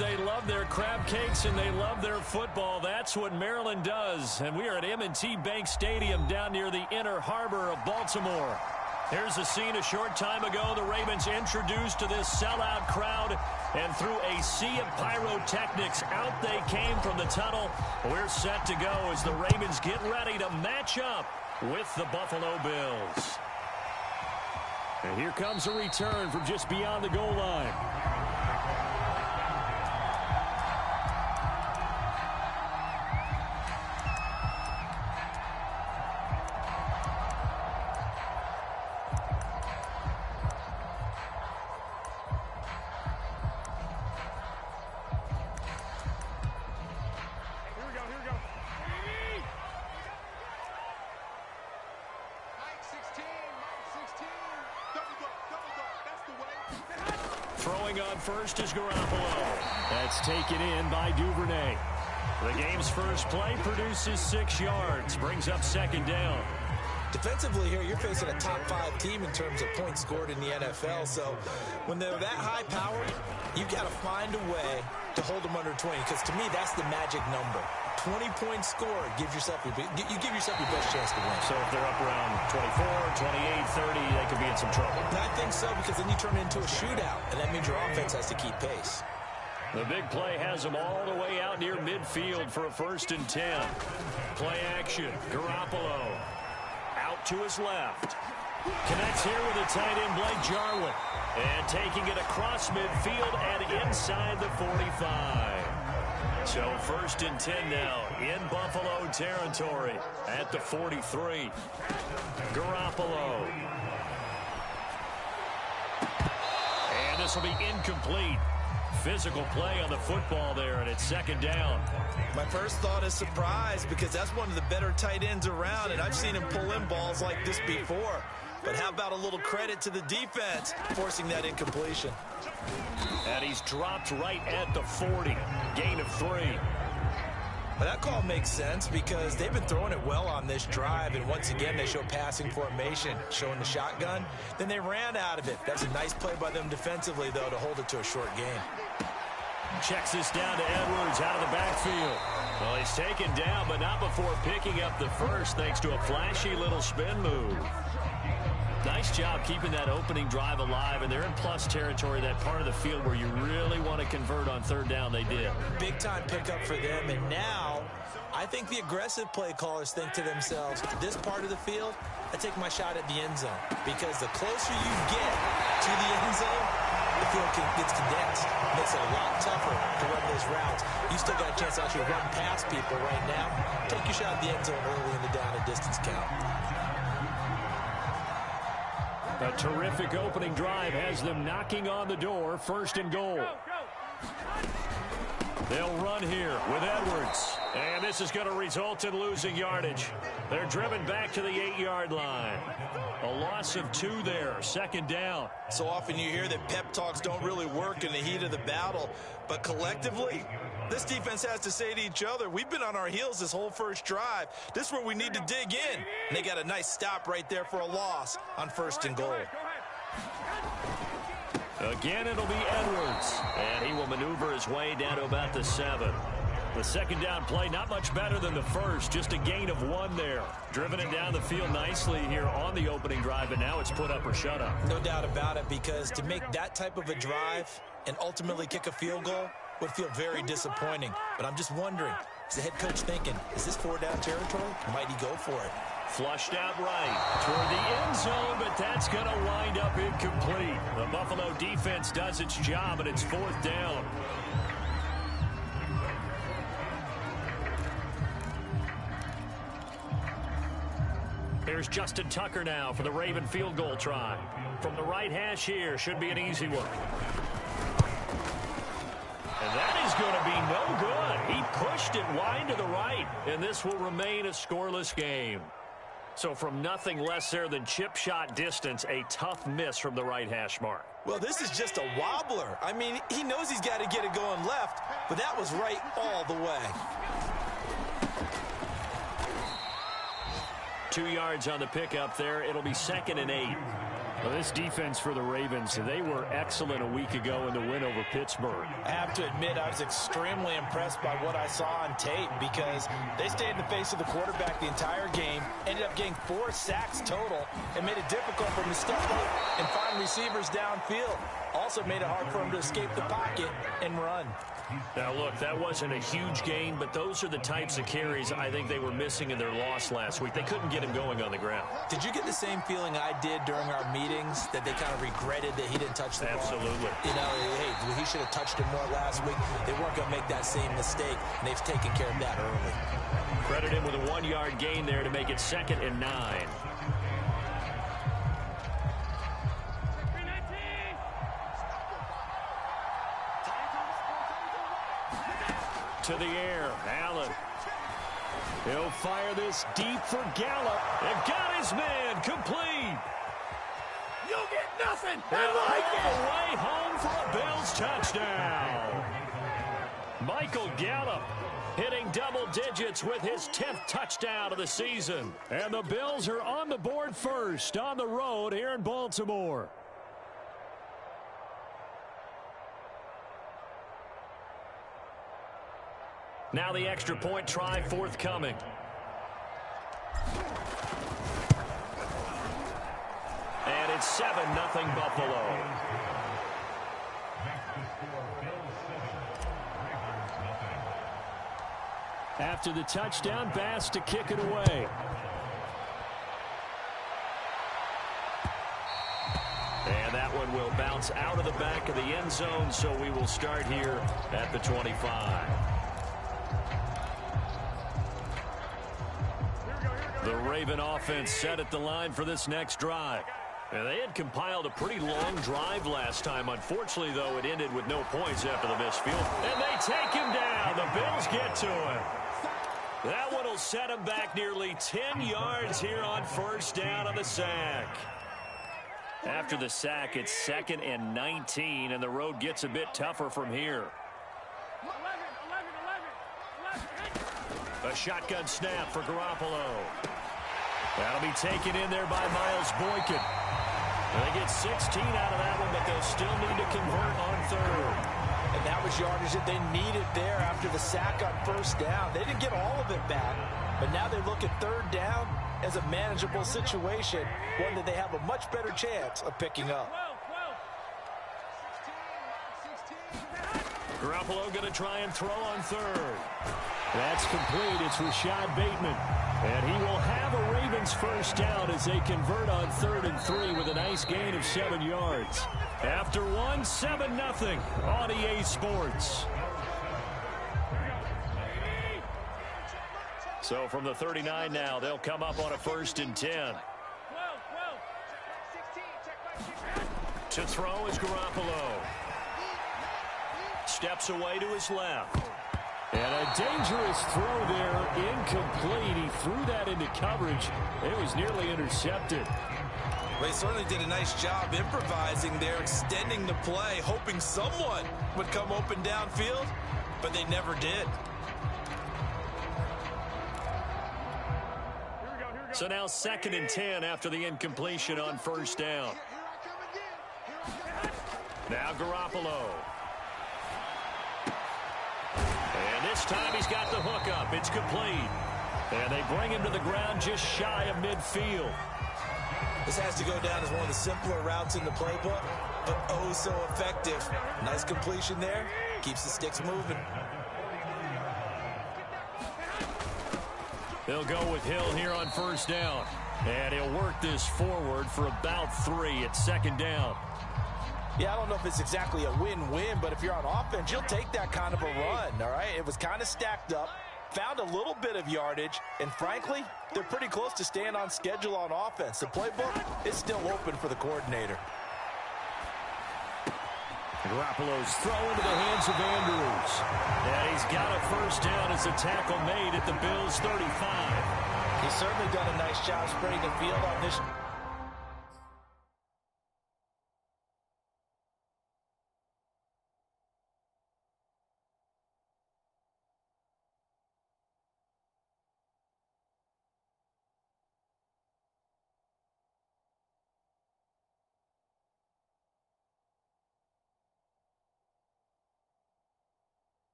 they love their crab cakes and they love their football. That's what Maryland does. And we are at M&T Bank Stadium down near the Inner Harbor of Baltimore. Here's a scene a short time ago. The Ravens introduced to this sellout crowd, and through a sea of pyrotechnics, out they came from the tunnel. We're set to go as the Ravens get ready to match up with the Buffalo Bills. And here comes a return from just beyond the goal line. Throwing on first is Garoppolo. That's taken in by Duvernay. The game's first play produces 6 yards, brings up second down. Defensively here, you're facing a top-5 team in terms of points scored in the NFL. So when they're that high-powered, you've got to find a way to hold them under 20. Because to me, that's the magic number. 20 points scored gives yourself you give yourself your best chance to win. So if they're up around 24, 28, 30, they could be in some trouble. And I think so, because then you turn it into a shootout, and that means your offense has to keep pace. The big play has them all the way out near midfield for a 1st and 10. Play action. Garoppolo out to his left. Connects here with a tight end, Blake Jarwin. And taking it across midfield and inside the 45. So 1st and 10 now in Buffalo territory at the 43. Garoppolo. And this will be incomplete. Physical play on the football there, and it's 2nd down. My first thought is surprise, because that's one of the better tight ends around, and I've seen him pull in balls like this before. But how about a little credit to the defense forcing that incompletion? And he's dropped right at the 40. Gain of 3. But that call makes sense because they've been throwing it well on this drive, and once again they show passing formation, showing the shotgun. Then they ran out of it. That's a nice play by them defensively, though, to hold it to a short game. Checks this down to Edwards out of the backfield. Well, he's taken down, but not before picking up the first, thanks to a flashy little spin move. Nice job keeping that opening drive alive, and they're in plus territory, that part of the field where you really want to convert on 3rd down. They did. Big-time pickup for them, and now I think the aggressive play callers think to themselves, this part of the field, I take my shot at the end zone, because the closer you get to the end zone, the field gets condensed. Makes it a lot tougher to run those routes. You still got a chance to actually run past people right now. Take your shot at the end zone early in the down and distance count. A terrific opening drive has them knocking on the door. 1st and goal. They'll run here with Edwards. And this is going to result in losing yardage. They're driven back to the 8-yard line. A loss of 2 there. 2nd down. So often you hear that pep talks don't really work in the heat of the battle. But collectively, this defense has to say to each other, we've been on our heels this whole first drive. This is where we need to dig in. And they got a nice stop right there for a loss on 1st and goal. Again, it'll be Edwards. And he will maneuver his way down to about the 7. The 2nd down play, not much better than the first. Just a gain of 1 there. Driven it down the field nicely here on the opening drive, and now it's put up or shut up. No doubt about it, because to make that type of a drive and ultimately kick a field goal would feel very disappointing. But I'm just wondering, is the head coach thinking, is this 4-down territory? Might he go for it? Flushed out right toward the end zone, but that's going to wind up incomplete. The Buffalo defense does its job, and it's 4th down. Here's Justin Tucker now for the Raven field goal try. From the right hash here, should be an easy one. And that is going to be no good. He pushed it wide to the right, and this will remain a scoreless game. So from nothing less there than chip shot distance, a tough miss from the right hash mark. Well, this is just a wobbler. I mean, he knows he's got to get it going left, but that was right all the way. 2 yards on the pickup there. It'll be 2nd and 8. Well, this defense for the Ravens, they were excellent a week ago in the win over Pittsburgh. I have to admit, I was extremely impressed by what I saw on tape because they stayed in the face of the quarterback the entire game, ended up getting 4 sacks total, and made it difficult for him to step up and find receivers downfield. Also made it hard for him to escape the pocket and run. Now, look, that wasn't a huge gain, but those are the types of carries I think they were missing in their loss last week. They couldn't get him going on the ground. Did you get the same feeling I did during our meetings, that they kind of regretted that he didn't touch the ball? Absolutely. You know, hey, he should have touched it more last week. They weren't going to make that same mistake, and they've taken care of that early. Credit him with a 1-yard gain there to make it 2nd and 9. To the air, Allen. He'll fire this deep for Gallup. And got his man complete. You get nothing. And way home for a Bills touchdown. Michael Gallup hitting double digits with his 10th touchdown of the season. And the Bills are on the board first on the road here in Baltimore. Now the extra point try forthcoming. And it's 7-0 Buffalo. After the touchdown, Bass to kick it away. And that one will bounce out of the back of the end zone, so we will start here at the 25. The Raven offense set at the line for this next drive. And they had compiled a pretty long drive last time. Unfortunately, though, it ended with no points after the missed field. And they take him down. The Bills get to him. That one will set him back nearly 10 yards here on first down on the sack. After the sack, it's 2nd and 19, and the road gets a bit tougher from here. A shotgun snap for Garoppolo. That'll be taken in there by Miles Boykin. They get 16 out of that one, but they'll still need to convert on 3rd. And that was yardage that they needed there after the sack on first down. They didn't get all of it back, but now they look at 3rd down as a manageable situation, one that they have a much better chance of picking up. Garoppolo going to try and throw on 3rd. That's complete. It's Rashad Bateman. And he will have a Ravens first down as they convert on 3rd and 3 with a nice gain of 7 yards. After one, 7-0 on EA Sports. So from the 39 now, they'll come up on a 1st and 10. To throw is Garoppolo. Steps away to his left. And a dangerous throw there, incomplete. He threw that into coverage. It was nearly intercepted. Well, he certainly did a nice job improvising there, extending the play, hoping someone would come open downfield, but they never did. So now 2nd and 10 after the incompletion on first down. Now Garoppolo. And this time he's got the hook up. It's complete. And they bring him to the ground just shy of midfield. This has to go down as one of the simpler routes in the playbook, but oh so effective. Nice completion there. Keeps the sticks moving. They'll go with Hill here on first down. And he'll work this forward for about 3 at 2nd down. Yeah, I don't know if it's exactly a win-win, but if you're on offense, you'll take that kind of a run, all right? It was kind of stacked up, found a little bit of yardage, and frankly, they're pretty close to staying on schedule on offense. The playbook is still open for the coordinator. Garoppolo's throw into the hands of Andrews. And he's got a first down as a tackle made at the Bills' 35. He's certainly done a nice job spreading the field on this.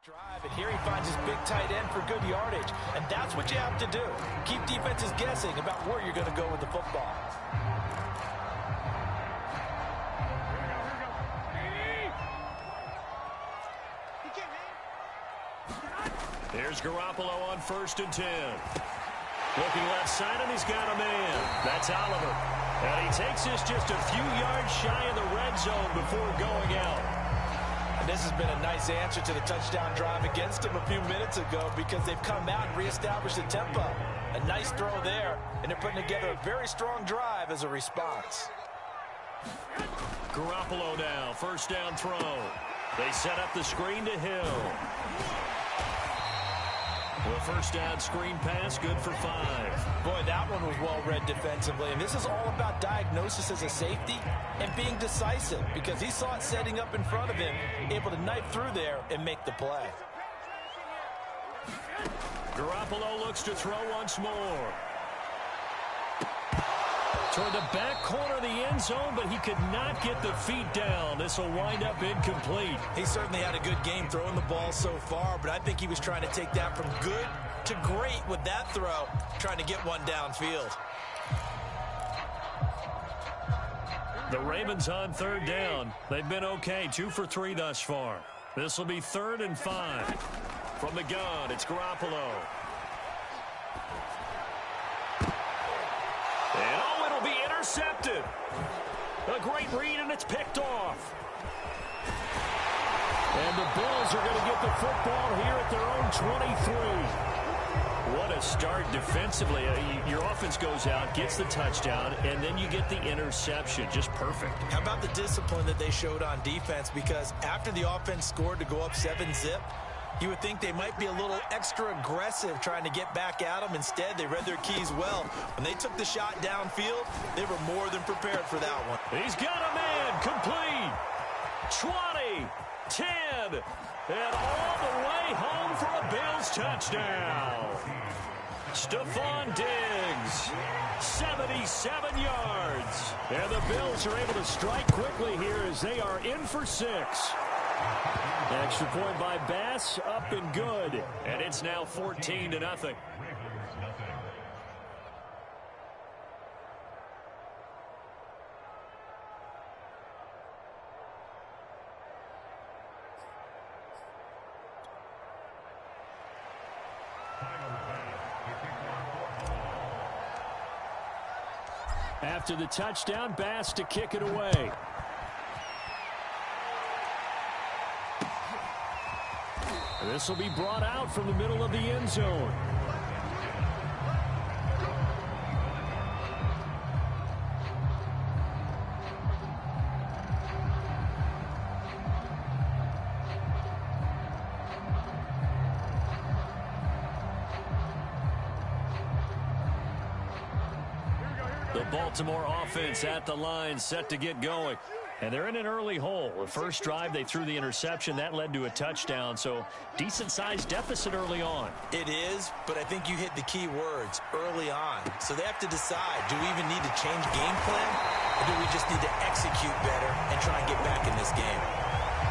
drive, and here he finds his big tight end for good yardage. And that's what you have to do. Keep defenses guessing about where you're going to go with the football. Here's Garoppolo on 1st and 10. Looking left side, and he's got a man. That's Oliver. And he takes this just a few yards shy of the red zone before going out. And this has been a nice answer to the touchdown drive against them a few minutes ago because they've come out and reestablished the tempo. A nice throw there, and they're putting together a very strong drive as a response. Garoppolo now, 1st down throw. They set up the screen to Hill. The 1st down screen pass, good for 5. Boy, that one was well read defensively. And this is all about diagnosis as a safety and being decisive because he saw it setting up in front of him, able to knife through there and make the play. Garoppolo looks to throw once more. Toward the back corner of the end zone, but he could not get the feet down. This will wind up incomplete. He certainly had a good game throwing the ball so far, but I think he was trying to take that from good to great with that throw, trying to get one downfield. The Ravens on 3rd down. They've been okay, 2 for 3 thus far. This will be 3rd and 5. From the gun, it's Garoppolo. And oh, it'll be intercepted. A great read, and it's picked off. And the Bills are going to get the football here at their own 23. What a start defensively. Your offense goes out, gets the touchdown, and then you get the interception. Just perfect. How about the discipline that they showed on defense? Because after the offense scored to go up 7-zip, you would think they might be a little extra aggressive trying to get back at them. Instead, they read their keys well. When they took the shot downfield, they were more than prepared for that one. He's got a man, complete. 20, 10, and all the way home for a Bills touchdown. Stephon Diggs, 77 yards. And the Bills are able to strike quickly here as they are in for 6. Extra point by Bass, up and good. And it's now 14-0. After the touchdown, Bass to kick it away. This will be brought out from the middle of the end zone. The Baltimore offense at the line, set to get going. And they're in an early hole. The first drive, they threw the interception. That led to a touchdown, so decent-sized deficit early on. It is, but I think you hit the key words, early on. So they have to decide, do we even need to change game plan, or do we just need to execute better and try and get back in this game?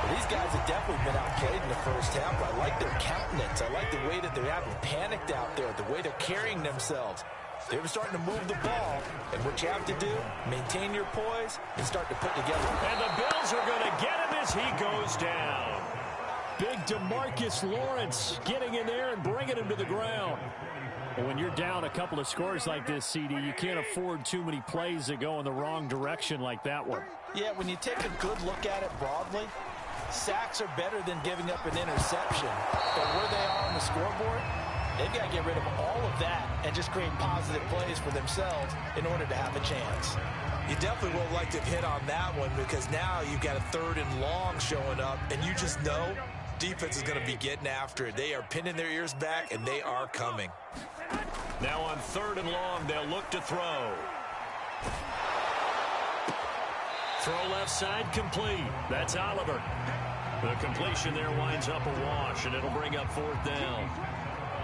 Well, these guys have definitely been outplayed in the first half. I like their countenance. I like the way that they're having panicked out there, the way they're carrying themselves. They were starting to move the ball, and what you have to do, maintain your poise and start to put together. And the Bills are going to get him as he goes down. Big DeMarcus Lawrence getting in there and bringing him to the ground. When you're down a couple of scores like this, CD, you can't afford too many plays that go in the wrong direction like that one. Yeah, when you take a good look at it broadly, sacks are better than giving up an interception. But where they are on the scoreboard, they've got to get rid of all of that and just create positive plays for themselves in order to have a chance. You definitely would like to hit on that one because now you've got a 3rd and long showing up, and you just know defense is going to be getting after it. They are pinning their ears back, and they are coming. Now on 3rd and long, they'll look to throw. Throw left side complete. That's Oliver. The completion there winds up a wash, and it'll bring up 4th down.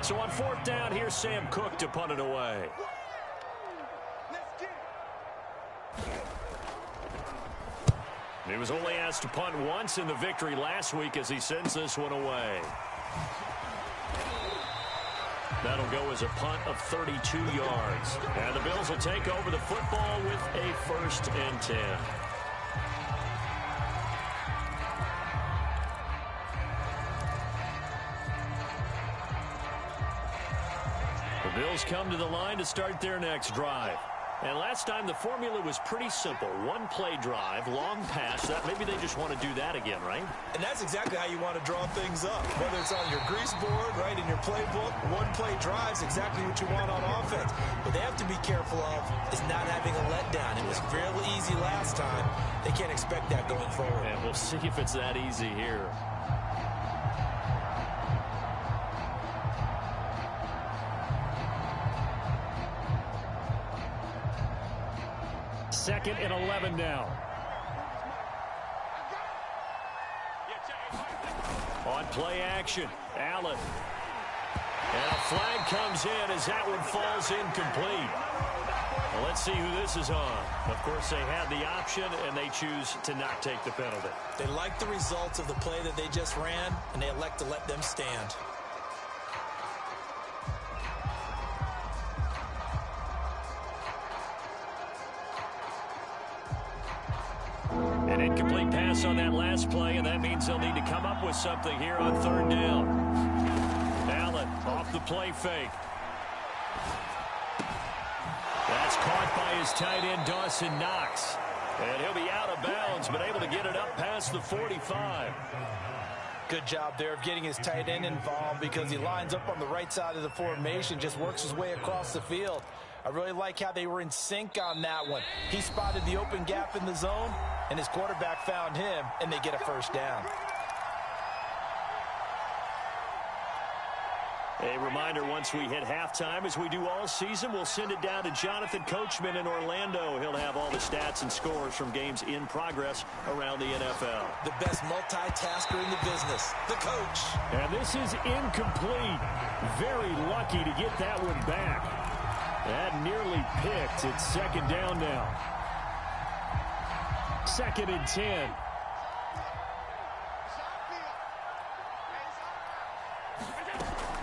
So on 4th down, here's Sam Cook to punt it away. He was only asked to punt once in the victory last week as he sends this one away. That'll go as a punt of 32 yards. And the Bills will take over the football with a 1st and 10. The Bills come to the line to start their next drive. And last time the formula was pretty simple. One-play drive, long pass. Maybe they just want to do that again, right? And that's exactly how you want to draw things up. Whether it's on your grease board, right, in your playbook, one-play drive is exactly what you want on offense. What they have to be careful of is not having a letdown. It was fairly easy last time. They can't expect that going forward. And we'll see if it's that easy here. Second and 11 now. On play action, Allen. And a flag comes in as that one falls incomplete. Well, let's see who this is on. Of course, they had the option, and they choose to not take the penalty. They like the results of the play that they just ran, and they elect to let them stand. An incomplete pass on that last play, and that means they'll need to come up with something here on 3rd down. Allen off the play fake. That's caught by his tight end, Dawson Knox. And he'll be out of bounds, but able to get it up past the 45. Good job there of getting his tight end involved because he lines up on the right side of the formation, just works his way across the field. I really like how they were in sync on that one. He spotted the open gap in the zone, and his quarterback found him, and they get a 1st down. A reminder, once we hit halftime, as we do all season, we'll send it down to Jonathan Coachman in Orlando. He'll have all the stats and scores from games in progress around the NFL. The best multitasker in the business, the coach. And this is incomplete. Very lucky to get that one back. That nearly picked. It's 2nd down now. 2nd and 10.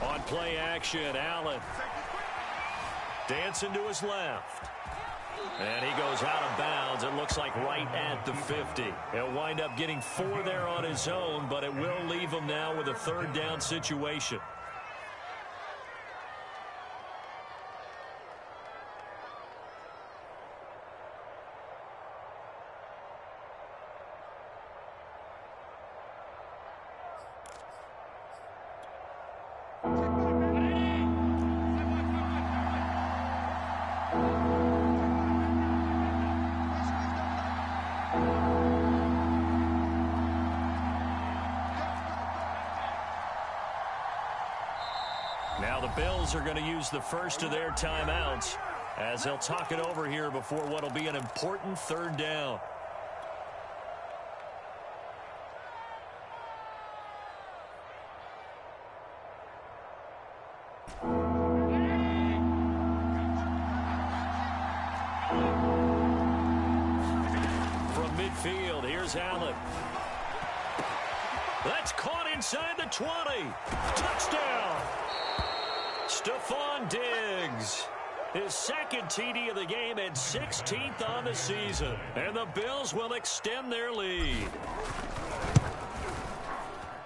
On play action, Allen. Dancing to his left. And he goes out of bounds. It looks like right at the 50. He'll wind up getting 4 there on his own, but it will leave him now with a 3rd down situation. Now the Bills are going to use the first of their timeouts as they'll talk it over here before what will be an important 3rd down. From midfield, here's Allen. That's caught inside the 20. Touchdown! Stephon Diggs, his 2nd TD of the game and 16th on the season. And the Bills will extend their lead.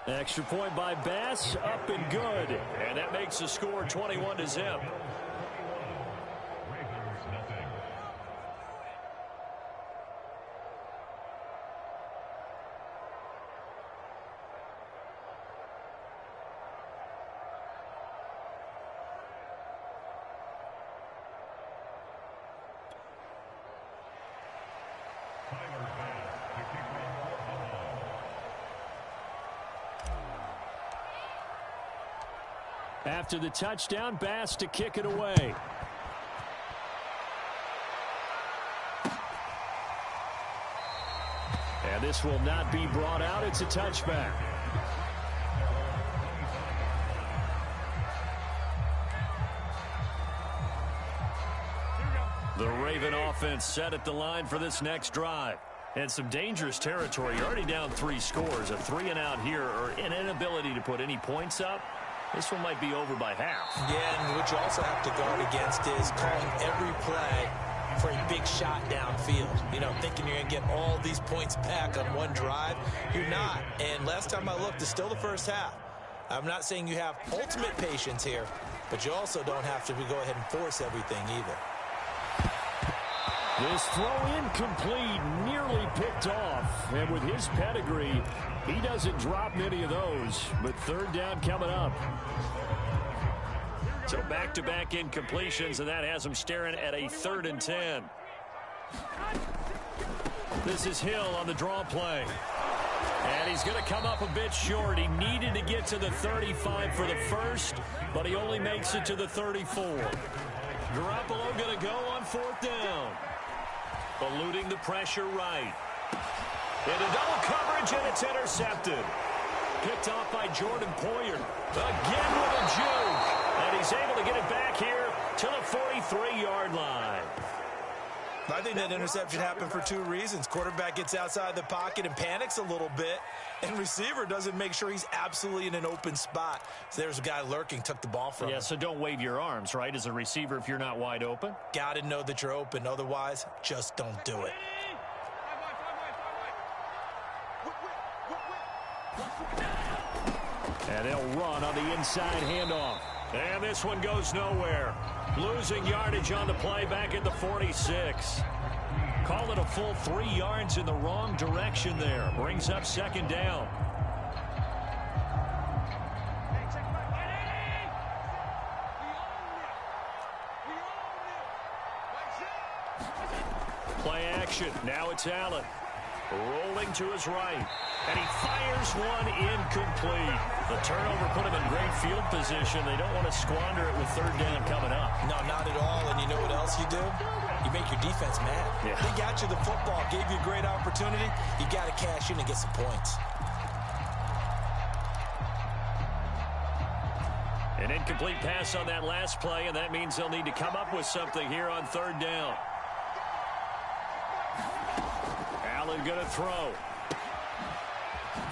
Extra point by Bass, up and good. And that makes the score 21-0. After the touchdown, Bass to kick it away. And this will not be brought out. It's a touchback. The Raven offense set at the line for this next drive. And some dangerous territory. You're already down 3 scores. A 3-and-out here, or an inability to put any points up. This one might be over by half. Yeah, and what you also have to guard against is calling every play for a big shot downfield. You know, thinking you're going to get all these points back on one drive. You're not. And last time I looked, it's still the first half. I'm not saying you have ultimate patience here, but you also don't have to go ahead and force everything either. This throw incomplete, nearly picked off. And with his pedigree, he doesn't drop many of those. But third down coming up. So back-to-back incompletions, and that has him staring at a 3rd and 10. This is Hill on the draw play. And he's going to come up a bit short. He needed to get to the 35 for the first, but he only makes it to the 34. Garoppolo going to go on 4th down. Eluding the pressure right. Into double coverage, and it's intercepted. Picked off by Jordan Poyer. Again with a juke. And he's able to get it back here to the 43-yard line. I think that interception happened for 2 reasons. Quarterback gets outside the pocket and panics a little bit, and receiver doesn't make sure he's absolutely in an open spot. So there's a guy lurking, took the ball from him. Yeah, so don't wave your arms, right, as a receiver if you're not wide open? Got to know that you're open. Otherwise, just don't do it. And they'll run on the inside handoff. And this one goes nowhere. Losing yardage on the play back at the 46. Call it a full 3 yards in the wrong direction there. Brings up 2nd down. Play action. Now it's Allen. Rolling to his right. And he fires one incomplete. The turnover put him in great field position. They don't want to squander it with 3rd down coming up. No, not at all. And you know what else you do? You make your defense mad. Yeah. They got you the football, gave you a great opportunity. You got to cash in and get some points. An incomplete pass on that last play, and that means they'll need to come up with something here on 3rd down. Allen going to throw.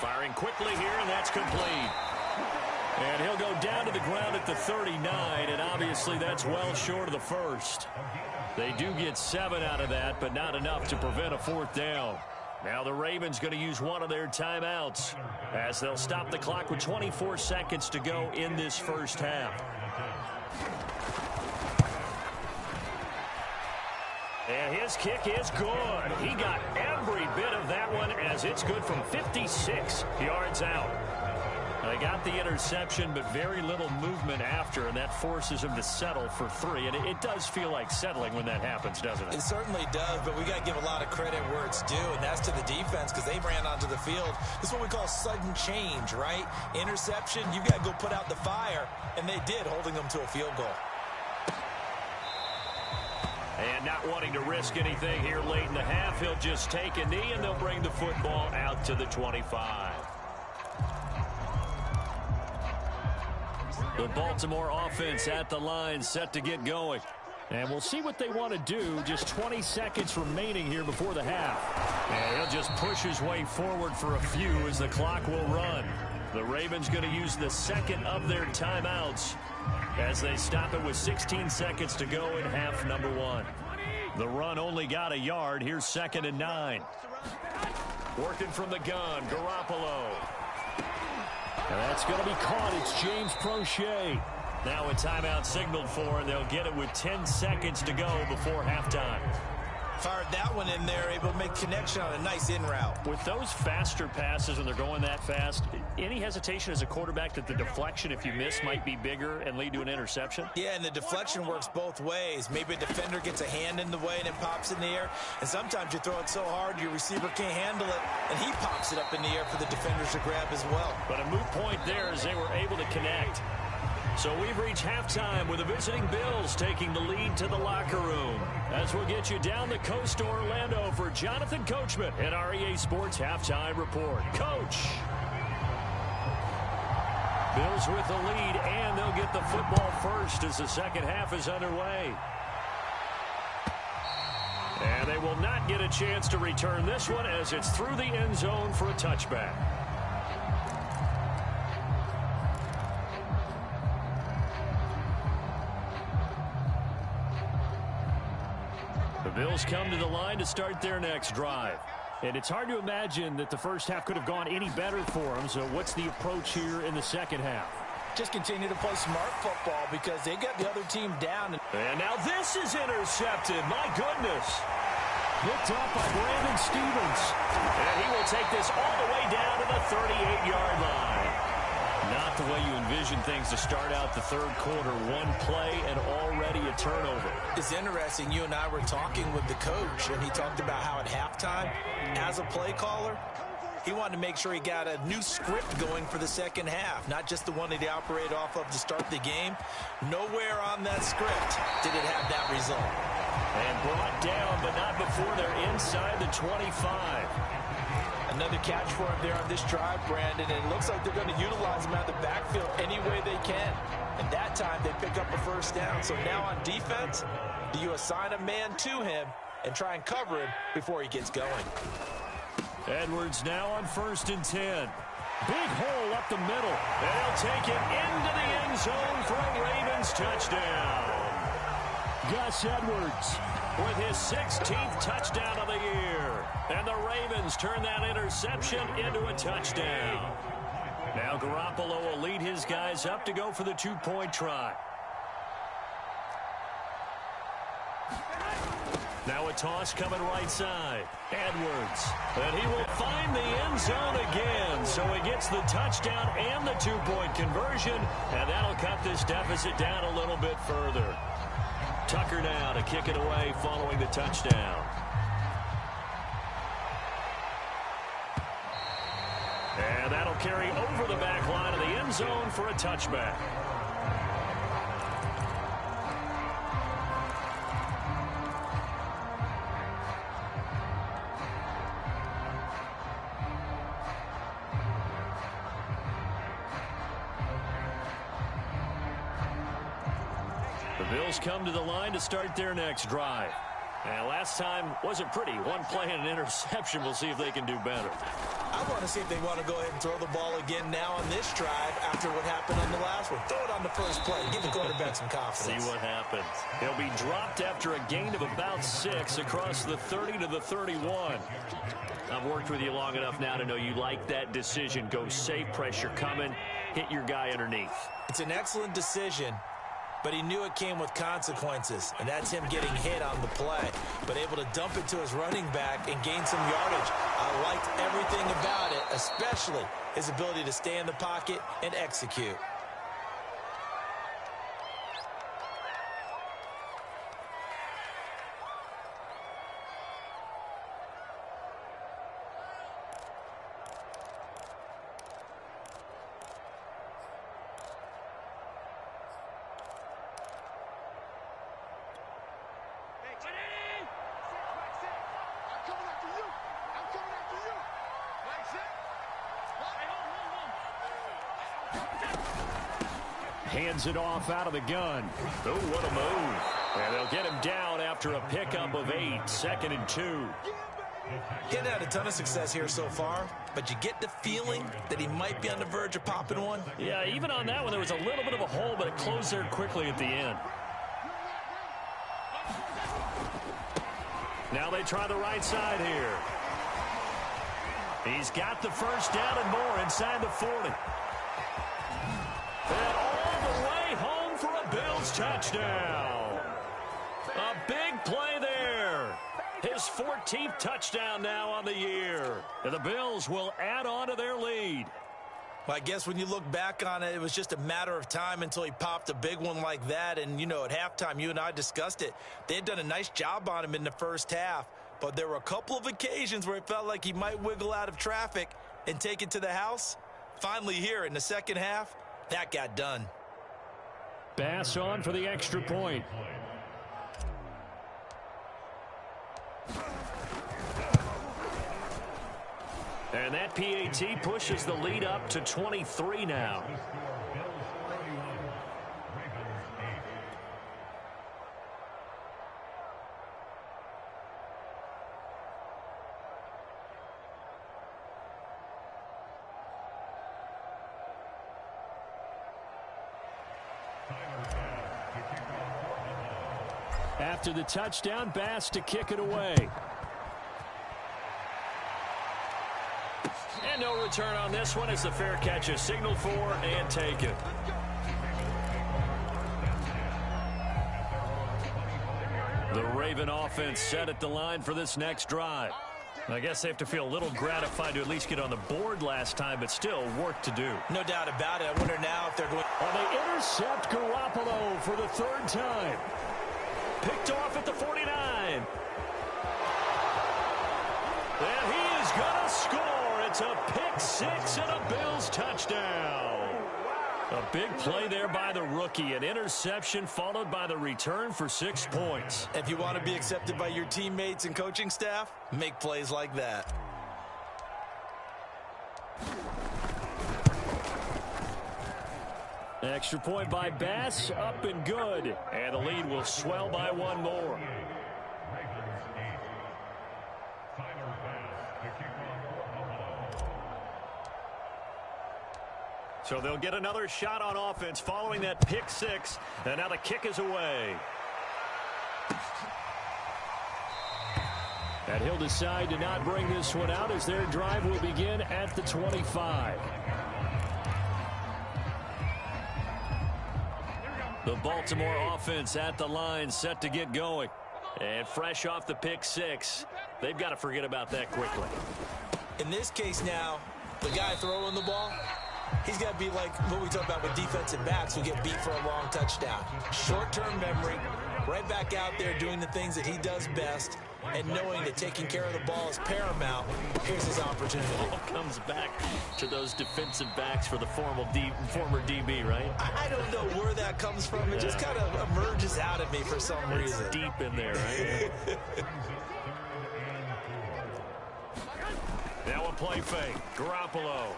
Firing quickly here, and that's complete. And he'll go down to the ground at the 39, and obviously that's well short of the first. They do get 7 out of that, but not enough to prevent a 4th down. Now the Ravens going to use one of their timeouts as they'll stop the clock with 24 seconds to go in this first half. And his kick is good. He got every bit of that one as it's good from 56 yards out. They got the interception, but very little movement after, and that forces him to settle for 3. And it does feel like settling when that happens, doesn't it? It certainly does, but we got to give a lot of credit where it's due, and that's to the defense because they ran onto the field. This is what we call sudden change, right? Interception, you got to go put out the fire, and they did, holding them to a field goal. And not wanting to risk anything here late in the half, he'll just take a knee, and they'll bring the football out to the 25. The Baltimore offense at the line, set to get going. And we'll see what they want to do. Just 20 seconds remaining here before the half. And he'll just push his way forward for a few as the clock will run. The Ravens going to use the second of their timeouts as they stop it with 16 seconds to go in half number 1. The run only got a yard. Here's 2nd and 9. Working from the gun, Garoppolo. And that's going to be caught. It's James Prochet. Now a timeout signaled for, and they'll get it with 10 seconds to go before halftime. Fired that one in there, able to make connection on a nice in route. With those faster passes when they're going that fast, any hesitation as a quarterback that the deflection, if you miss, might be bigger and lead to an interception? Yeah, and the deflection works both ways. Maybe a defender gets a hand in the way and it pops in the air. And sometimes you throw it so hard your receiver can't handle it, and he pops it up in the air for the defenders to grab as well. But a moot point there as they were able to connect. So we've reached halftime with the visiting Bills taking the lead to the locker room. As we'll get you down the coast to Orlando for Jonathan Coachman at our EA Sports Halftime Report. Coach! Bills with the lead, and they'll get the football first as the second half is underway. And And they will not get a chance to return this one as it's through the end zone for a touchback. The Bills come to the line to start their next drive. And it's hard to imagine that the first half could have gone any better for them. So what's the approach here in the second half? Just continue to play smart football because they got the other team down. And now this is intercepted. My goodness. Picked up by Brandon Stevens. And he will take this all the way down to the 38-yard line. Not the way you envision things to start out the third quarter. One play and already a turnover. It's interesting. You and I were talking with the coach, and he talked about how at halftime, as a play caller, he wanted to make sure he got a new script going for the second half, not just the one that he operated off of to start the game. Nowhere on that script did it have that result. And brought down, but not before they're inside the 25. Another catch for him there on this drive, Brandon, and it looks like they're going to utilize him out of the backfield any way they can. And that time they pick up a first down. So now on defense, do you assign a man to him and try and cover him before he gets going? Edwards now on 1st and 10. Big hole up the middle. And he'll take it into the end zone for a Ravens touchdown. Gus Edwards with his 16th touchdown of the year. And the Ravens turn that interception into a touchdown. Now Garoppolo will lead his guys up to go for the 2-point try. Now a toss coming right side. Edwards. And he will find the end zone again. So he gets the touchdown and the 2-point conversion. And that'll cut this deficit down a little bit further. Tucker now to kick it away following the touchdown. And that'll carry over the back line of the end zone for a touchback. The Bills come to the line to start their next drive. And last time wasn't pretty. One play and an interception. We'll see if they can do better. I want to see if they want to go ahead and throw the ball again now on this drive after what happened on the last one. Throw it on the first play. Give the quarterback some confidence. See what happens. He'll be dropped after a gain of about 6 across the 30 to the 31. I've worked with you long enough now to know you like that decision. Go safe, pressure coming, hit your guy underneath. It's an excellent decision, but he knew it came with consequences, and that's him getting hit on the play, but able to dump it to his running back and gain some yardage. I liked everything about it, especially his ability to stay in the pocket and execute. Hands it off out of the gun. Oh, what a move. And they'll get him down after a pickup of 8, 2nd and 2. He hadn't had a ton of success here so far, but you get the feeling that he might be on the verge of popping one. Yeah, even on that one, there was a little bit of a hole, but it closed there quickly at the end. Now they try the right side here. He's got the first down and more inside the 40. And all the way home for a Bills touchdown. A big play there. His 14th touchdown now on the year. And the Bills will add on to their lead. Well, I guess when you look back on it, it was just a matter of time until he popped a big one like that. And, you know, at halftime, you and I discussed it. They had done a nice job on him in the first half. But there were a couple of occasions where it felt like he might wiggle out of traffic and take it to the house. Finally here in the second half, that got done. Bass on for the extra point. And that PAT pushes the lead up to 23 now. After the touchdown, Bass to kick it away. And no return on this one as the fair catch is signaled for and taken. The Raven offense set at the line for this next drive. I guess they have to feel a little gratified to at least get on the board last time, but still work to do. No doubt about it. I wonder now if they're going... And they intercept Garoppolo for the third time. Picked off at the 49. And he is going to score. It's a pick six and a Bills touchdown. A big play there by the rookie. An interception followed by the return for 6 points. If you want to be accepted by your teammates and coaching staff, make plays like that. Extra point by Bass, up and good. And the lead will swell by one more. So they'll get another shot on offense following that pick six. And now the kick is away. And he'll decide to not bring this one out as their drive will begin at the 25. The Baltimore offense at the line, set to get going. And fresh off the pick six, they've got to forget about that quickly. In this case now, the guy throwing the ball, he's got to be like what we talk about with defensive backs who get beat for a long touchdown. Short-term memory, right back out there doing the things that he does best, and knowing that taking care of the ball is paramount. Here's his opportunity. Ball comes back to those defensive backs for the former DB, right? I don't know where that comes from. It just kind of emerges out of me for some reason. It's deep in there, right? Now a play fake. Garoppolo.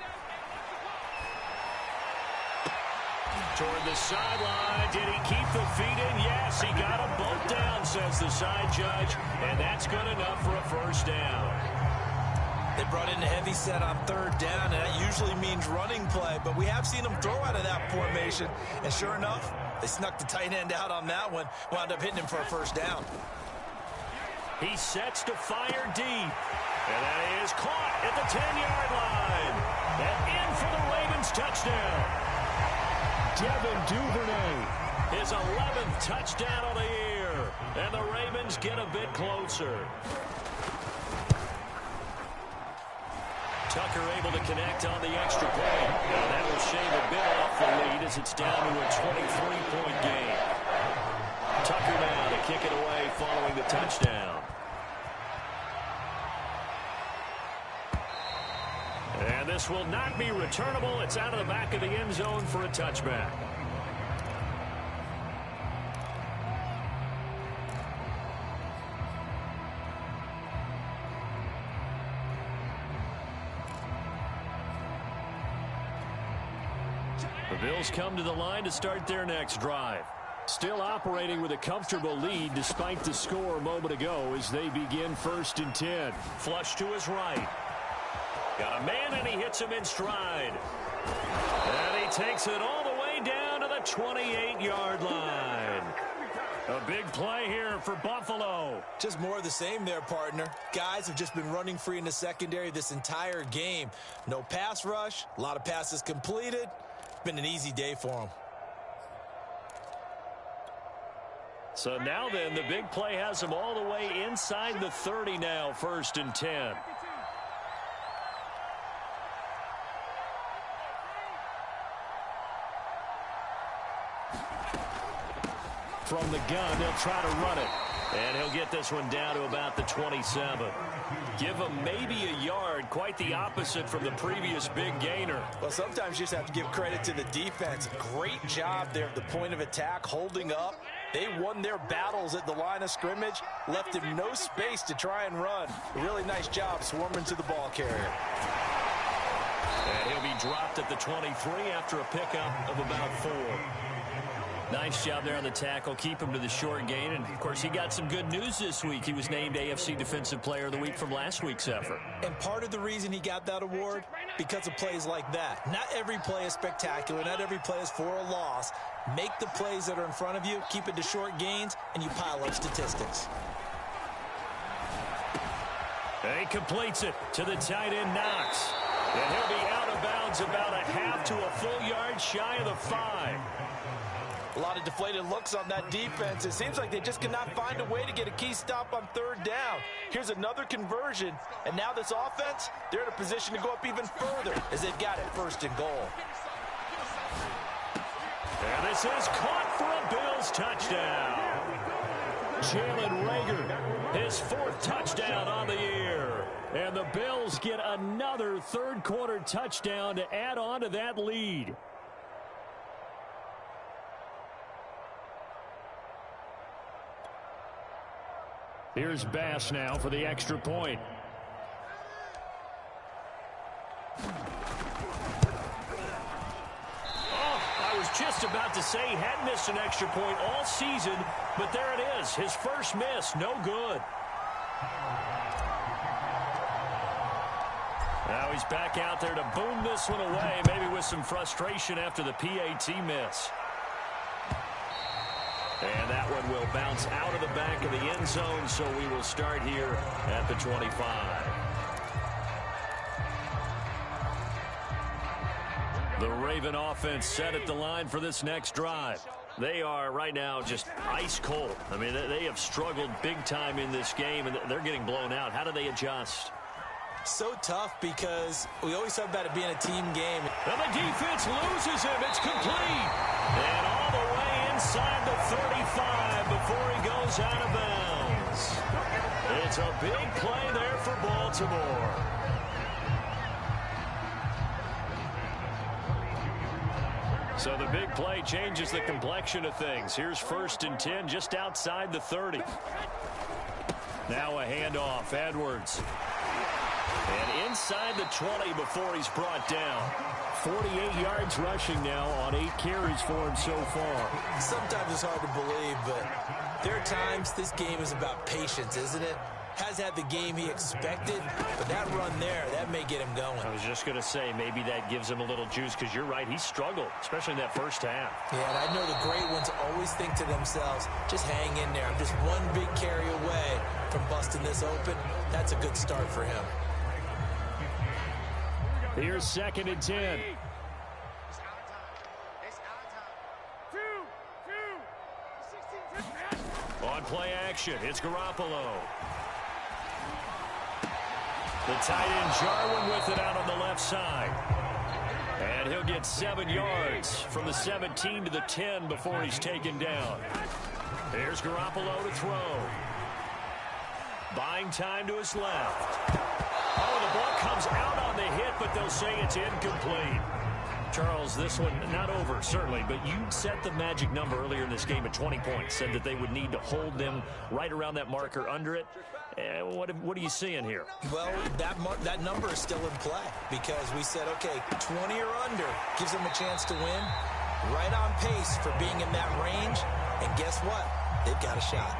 Toward the sideline. Did he keep the feet in? Yes, he got them both down, says the side judge. And that's good enough for a first down. They brought in a heavy set on third down, and that usually means running play. But we have seen them throw out of that formation. And sure enough, they snuck the tight end out on that one. Wound up hitting him for a first down. He sets to fire deep. And that is caught at the 10-yard line. And in for the Ravens touchdown. Devin Duvernay, his 11th touchdown of the year. And the Ravens get a bit closer. Tucker able to connect on the extra point. And that will shave a bit off the lead as it's down to a 23-point game. Tucker now to kick it away following the touchdown. And this will not be returnable. It's out of the back of the end zone for a touchback. The Bills come to the line to start their next drive. Still operating with a comfortable lead despite the score a moment ago as they begin 1st and 10. Flush to his right. Got a man, and he hits him in stride. And he takes it all the way down to the 28-yard line. A big play here for Buffalo. Just more of the same there, partner. Guys have just been running free in the secondary this entire game. No pass rush, a lot of passes completed. Been an easy day for them. So now then, the big play has them all the way inside the 30 now, 1st and 10. From the gun, they'll try to run it. And he'll get this one down to about the 27. Give him maybe a yard, quite the opposite from the previous big gainer. Well, sometimes you just have to give credit to the defense. Great job there at the point of attack, holding up. They won their battles at the line of scrimmage, left him no space to try and run. A really nice job swarming to the ball carrier. And he'll be dropped at the 23 after a pickup of about 4. Nice job there on the tackle. Keep him to the short gain. And, of course, he got some good news this week. He was named AFC Defensive Player of the Week from last week's effort. And part of the reason he got that award, because of plays like that. Not every play is spectacular. Not every play is for a loss. Make the plays that are in front of you, keep it to short gains, and you pile up statistics. He completes it to the tight end, Knox. And he'll be out of bounds about a half to a full yard shy of the 5. A lot of deflated looks on that defense. It seems like they just cannot find a way to get a key stop on third down. Here's another conversion, and now this offense, they're in a position to go up even further as they've got it 1st and goal. And this is caught for a Bills touchdown. Jalen Reagor, his 4th touchdown on the year. And the Bills get another third-quarter touchdown to add on to that lead. Here's Bass now for the extra point. Oh, I was just about to say he hadn't missed an extra point all season, but there it is. His first miss, no good. Now he's back out there to boom this one away, maybe with some frustration after the PAT miss. And that one will bounce out of the back of the end zone, so we will start here at the 25. The Raven offense set at the line for this next drive. They are right now just ice cold. I mean, they have struggled big time in this game, and they're getting blown out. How do they adjust? So tough because we always talk about it being a team game. And the defense loses him. It's complete. And all the way inside the 35 before he goes out of bounds. It's a big play there for Baltimore. So the big play changes the complexion of things. Here's 1st and 10 just outside the 30. Now a handoff, Edwards. And inside the 20 before he's brought down. 48 yards rushing now on 8 carries for him so far. Sometimes it's hard to believe, but there are times this game is about patience, isn't it? Has had the game he expected, but that run there, that may get him going. I was just going to say, maybe that gives him a little juice, because you're right, he struggled, especially in that first half. Yeah, and I know the great ones always think to themselves, just hang in there. I'm just one big carry away from busting this open. That's a good start for him. Here's 2nd and 10. On play action, it's Garoppolo. The tight end Jarwin with it out on the left side. And he'll get 7 yards from the 17 to the 10 before he's taken down. Here's Garoppolo to throw. Buying time to his left. Oh, the ball comes out on the hit, but they'll say it's incomplete. Charles, this one not over, certainly, but you set the magic number earlier in this game at 20 points, said that they would need to hold them right around that marker under it. What are you seeing here? Well, that number is still in play because we said, okay, 20 or under gives them a chance to win. Right on pace for being in that range, and guess what? They've got a shot.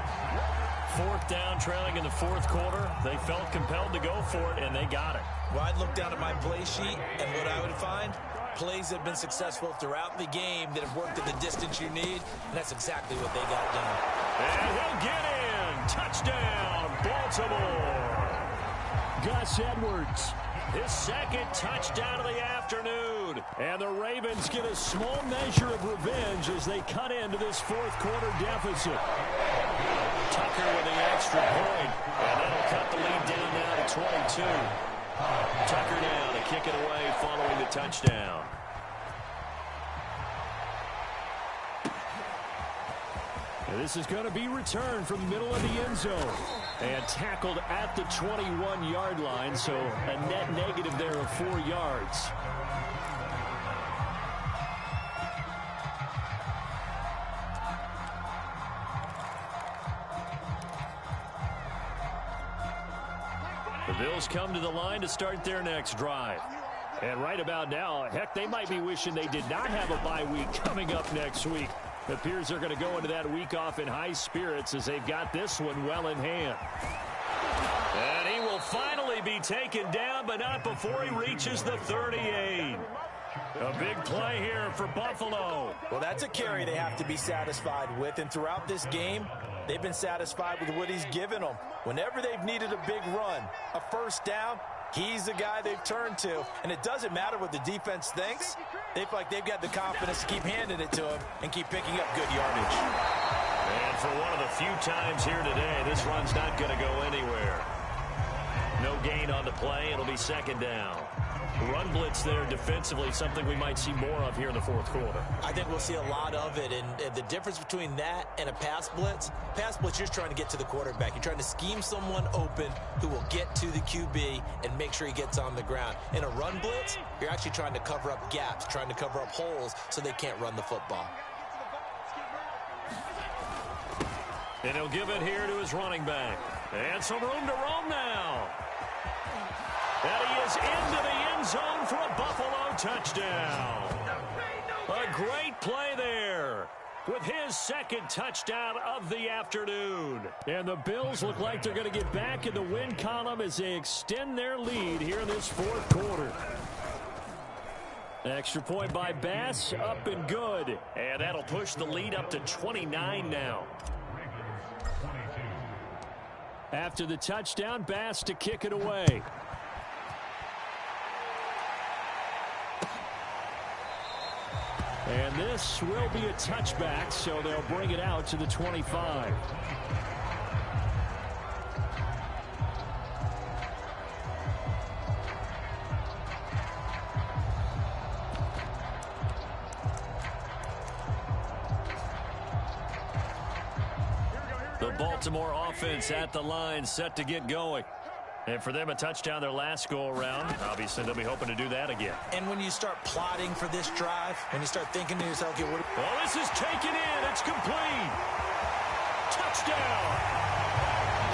4th down, trailing in the 4th quarter. They felt compelled to go for it, and they got it. Well, I'd look down at my play sheet, and what I would find, plays that have been successful throughout the game that have worked at the distance you need, and that's exactly what they got done. And he'll get in. Touchdown, Baltimore. Gus Edwards, his 2nd touchdown of the afternoon. And the Ravens get a small measure of revenge as they cut into this 4th quarter deficit. Tucker with the extra point, and that'll cut the lead down now to 22. Tucker now to kick it away following the touchdown. And this is going to be returned from the middle of the end zone and tackled at the 21-yard line, so a net negative there of 4 yards. The Bills come to the line to start their next drive. And right about now, heck, they might be wishing they did not have a bye week coming up next week. It appears they're going to go into that week off in high spirits as they've got this one well in hand. And he will finally be taken down, but not before he reaches the 38. A big play here for Buffalo. Well, that's a carry they have to be satisfied with, and throughout this game, they've been satisfied with what he's given them. Whenever they've needed a big run, a first down, he's the guy they've turned to. And it doesn't matter what the defense thinks. They feel like they've got the confidence to keep handing it to him and keep picking up good yardage. And for one of the few times here today, this run's not going to go anywhere. No gain on the play. It'll be second down. Run blitz there defensively, something we might see more of here in the fourth quarter. I think we'll see a lot of it, and the difference between that and a pass blitz, you're just trying to get to the quarterback. You're trying to scheme someone open who will get to the QB and make sure he gets on the ground. In a run blitz, you're actually trying to cover up gaps, trying to cover up holes so they can't run the football. And he'll give it here to his running back. And some room to roam now. And he is into the end zone for a Buffalo touchdown. A great play there with his second touchdown of the afternoon. And the Bills look like they're going to get back in the win column as they extend their lead here in this fourth quarter. Extra point by Bass, up and good. And that'll push the lead up to 29 now. After the touchdown, Bass to kick it away. And this will be a touchback, so they'll bring it out to the 25. The Baltimore offense at the line, set to get going. And for them, a touchdown their last go-around. Obviously, they'll be hoping to do that again. And when you start plotting for this drive, when you start thinking to yourself, okay, well, this is taken in. It's complete. Touchdown.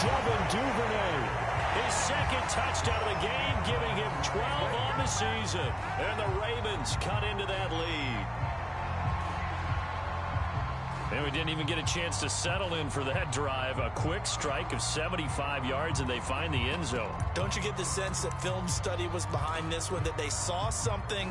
Devin Duvernay. His second touchdown of the game, giving him 12 on the season. And the Ravens cut into that lead. And we didn't even get a chance to settle in for that drive. A quick strike of 75 yards, and they find the end zone. Don't you get the sense that film study was behind this one, that they saw something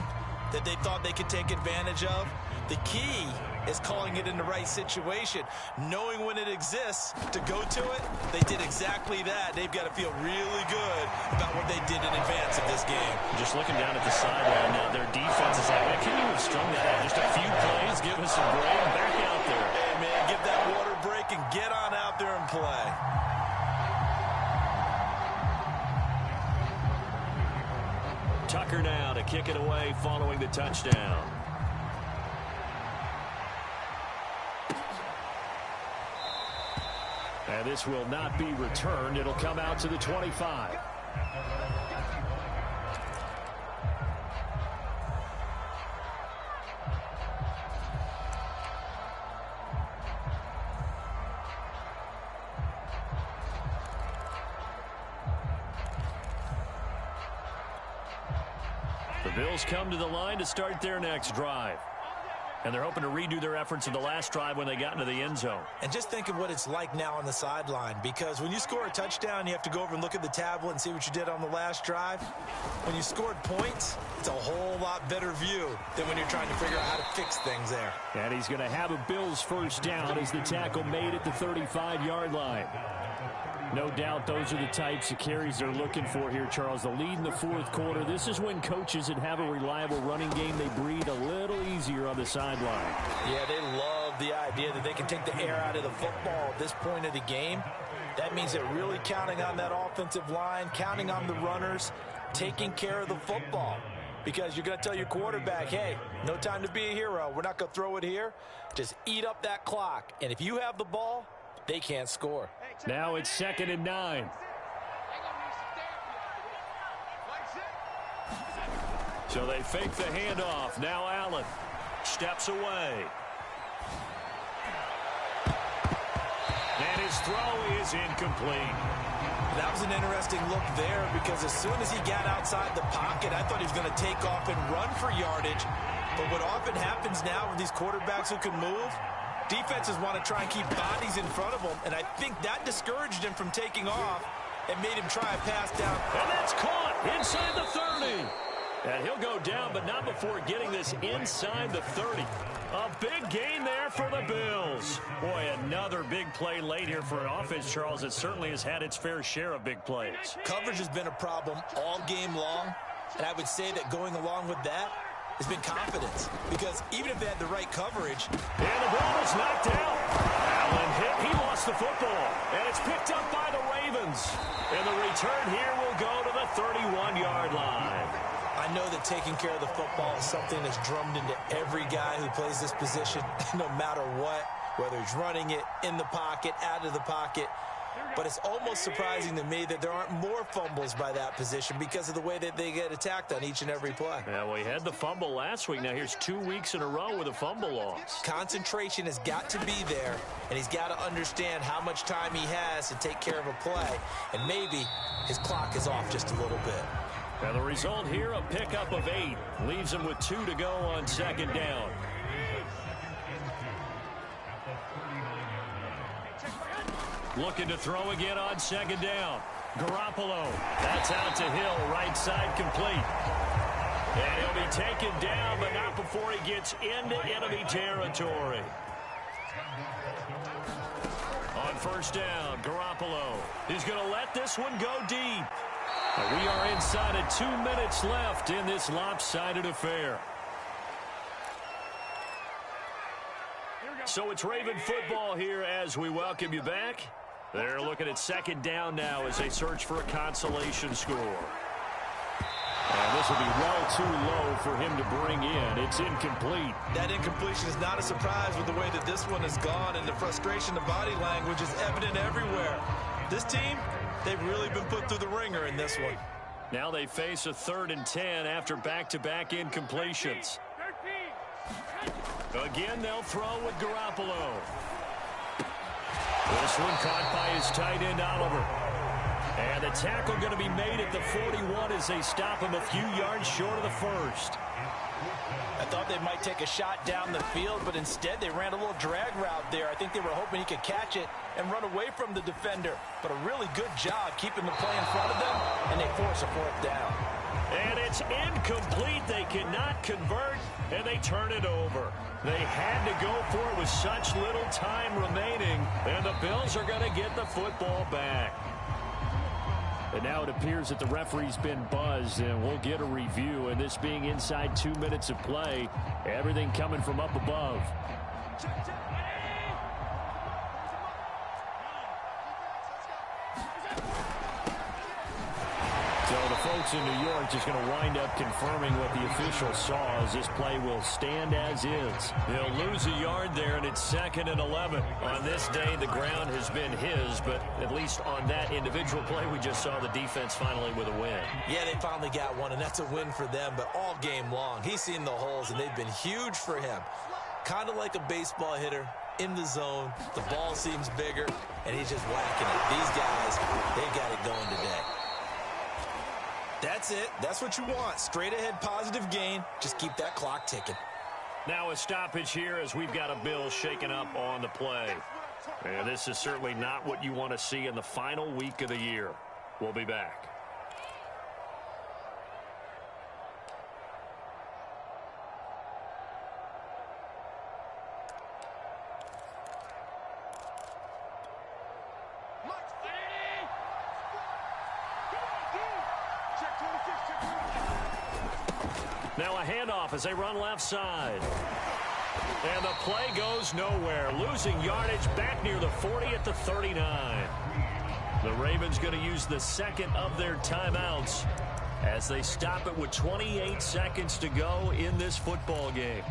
that they thought they could take advantage of? The key is calling it in the right situation, knowing when it exists to go to it. They did exactly that. They've got to feel really good about what they did in advance of this game. Just looking down at the sideline now, their defense is like, can you have strung that out? Just a few plays, give us some break, back out there. Hey, man, get that water break and get on out there and play. Tucker now to kick it away following the touchdown. And this will not be returned. It'll come out to the 25. The Bills come to the line to start their next drive. And they're hoping to redo their efforts in the last drive when they got into the end zone. And just think of what it's like now on the sideline, because when you score a touchdown, you have to go over and look at the tablet and see what you did on the last drive. When you scored points, it's a whole lot better view than when you're trying to figure out how to fix things there. And he's going to have a Bills first down as the tackle made at the 35-yard line. No doubt those are the types of carries they're looking for here, Charles. The lead in the fourth quarter. This is when coaches that have a reliable running game, they breathe a little easier on the sideline. Yeah, they love the idea that they can take the air out of the football at this point of the game. That means they're really counting on that offensive line, counting on the runners, taking care of the football. Because you're going to tell your quarterback, hey, no time to be a hero. We're not going to throw it here. Just eat up that clock. And if you have the ball, they can't score. Now it's 2nd and 9. So they fake the handoff. Now Allen steps away. And his throw is incomplete. That was an interesting look there, because as soon as he got outside the pocket, I thought he was going to take off and run for yardage. But what often happens now with these quarterbacks who can move, Defenses want to try and keep bodies in front of them, and I think that discouraged him from taking off and made him try a pass down. And that's caught inside the 30. And he'll go down, but not before getting this inside the 30. A big gain there for the Bills. Boy, another big play late here for an offense, Charles, that certainly has had its fair share of big plays. Coverage has been a problem all game long, and I would say that going along with that has been confidence, because even if they had the right coverage. And the ball is knocked out. Allen hit. He lost the football, and it's picked up by the Ravens. And the return here will go to the 31-yard line. I know that taking care of the football is something that's drummed into every guy who plays this position, no matter what, whether he's running it in the pocket, out of the pocket. But it's almost surprising to me that there aren't more fumbles by that position because of the way that they get attacked on each and every play. Yeah, well, he had the fumble last week. Now here's 2 weeks in a row with a fumble loss. Concentration has got to be there, and he's got to understand how much time he has to take care of a play, and maybe his clock is off just a little bit. Now the result here, a pickup of 8. Leaves him with 2 to go on second down. Looking to throw again on second down. Garoppolo. That's out to Hill, right side complete. And he'll be taken down, but not before he gets into enemy territory. On first down, Garoppolo. He's going to let this one go deep. We are inside of 2 minutes left in this lopsided affair. So it's Raven football here as we welcome you back. They're looking at second down now as they search for a consolation score. And this will be well too low for him to bring in. It's incomplete. That incompletion is not a surprise with the way that this one has gone, and the frustration of body language is evident everywhere. This team, they've really been put through the ringer in this one. Now they face a 3rd and 10 after back-to-back incompletions. Again, they'll throw with Garoppolo. This one caught by his tight end, Oliver. And the tackle going to be made at the 41 as they stop him a few yards short of the first. I thought they might take a shot down the field, but instead they ran a little drag route there. I think they were hoping he could catch it and run away from the defender. But a really good job keeping the play in front of them, and they force a 4th down. And it's incomplete. They cannot convert, and they turn it over. They had to go for it with such little time remaining, and the Bills are going to get the football back. And now it appears that the referee's been buzzed, and we'll get a review. And this being inside 2 minutes of play, everything coming from up above. So the folks in New York just going to wind up confirming what the official saw as this play will stand as is. They'll lose a yard there, and it's 2nd and 11. On this day, the ground has been his, but at least on that individual play, we just saw the defense finally with a win. Yeah, they finally got one, and that's a win for them, but all game long, he's seen the holes, and they've been huge for him. Kind of like a baseball hitter in the zone. The ball seems bigger, and he's just whacking it. These guys, they've got it going today. That's it. That's what you want. Straight ahead positive gain. Just keep that clock ticking. Now a stoppage here as we've got a Bill shaking up on the play. And this is certainly not what you want to see in the final week of the year. We'll be back. Now a handoff as they run left side. And the play goes nowhere. Losing yardage back near the 40 at the 39. The Ravens going to use the second of their timeouts as they stop it with 28 seconds to go in this football game.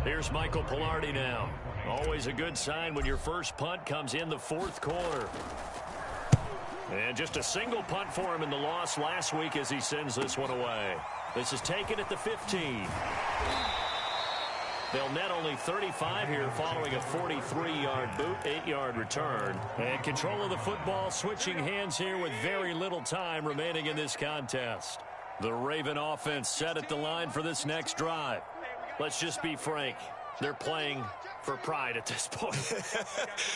Here's Michael Pilardi now. Always a good sign when your first punt comes in the 4th quarter. And just a single punt for him in the loss last week as he sends this one away. This is taken at the 15. They'll net only 35 here following a 43-yard boot, 8-yard return. And control of the football switching hands here with very little time remaining in this contest. The Raven offense set at the line for this next drive. Let's just be frank. They're playing for pride at this point.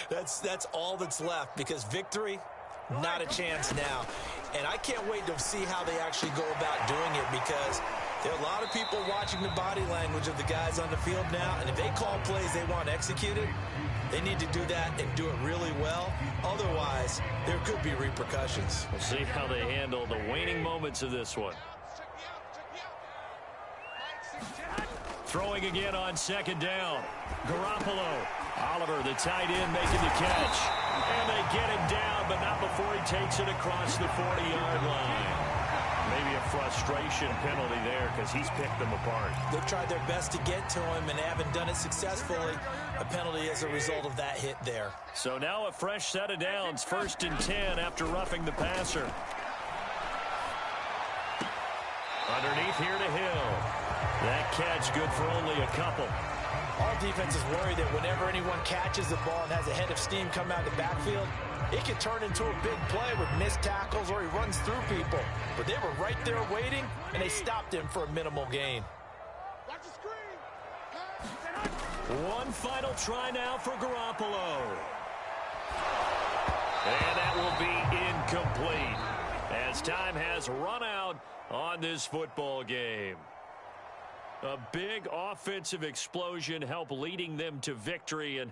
That's all that's left, because victory, not a chance now. And I can't wait to see how they actually go about doing it, because there are a lot of people watching the body language of the guys on the field now, and if they call plays they want executed, they need to do that and do it really well. Otherwise, there could be repercussions. We'll see how they handle the waning moments of this one. Throwing again on second down. Garoppolo. Oliver, the tight end, making the catch. And they get him down, but not before he takes it across the 40-yard line. Maybe a frustration penalty there, because he's picked them apart. They've tried their best to get to him and haven't done it successfully. A penalty as a result of that hit there. So now a fresh set of downs, 1st and 10 after roughing the passer. Underneath here to Hill. That catch good for only a couple. All defenses worry that whenever anyone catches the ball and has a head of steam come out of the backfield, it can turn into a big play with missed tackles or he runs through people. But they were right there waiting, and they stopped him for a minimal gain. One final try now for Garoppolo. And that will be incomplete, as time has run out on this football game. A big offensive explosion helped leading them to victory, and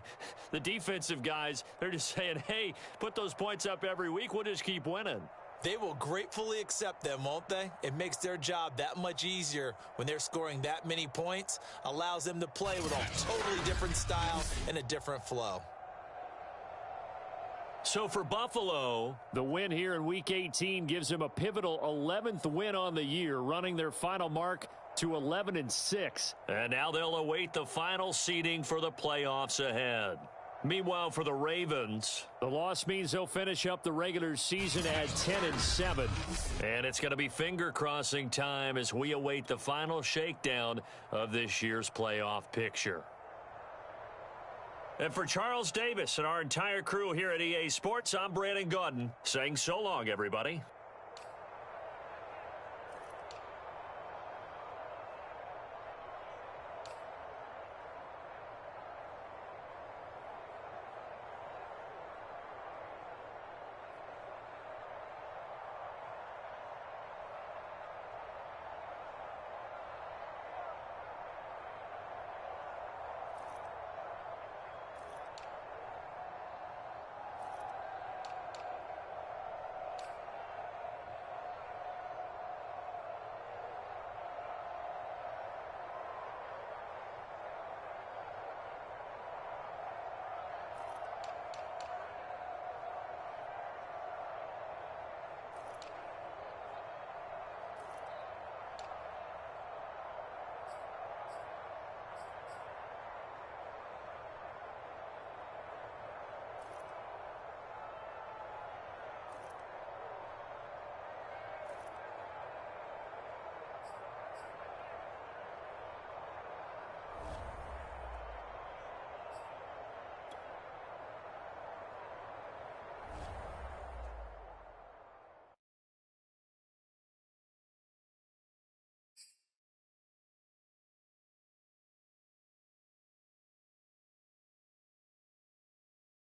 the defensive guys, they're just saying, hey, put those points up every week, we'll just keep winning. They will gratefully accept them, won't they? It makes their job that much easier when they're scoring that many points, allows them to play with a totally different style and a different flow. So for Buffalo, the win here in Week 18 gives them a pivotal 11th win on the year, running their final mark to 11-6. And now they'll await the final seeding for the playoffs ahead. Meanwhile, for the Ravens, the loss means they'll finish up the regular season at 10-7. And it's going to be finger-crossing time as we await the final shakedown of this year's playoff picture. And for Charles Davis and our entire crew here at EA Sports, I'm Brandon Gaudin saying so long, everybody.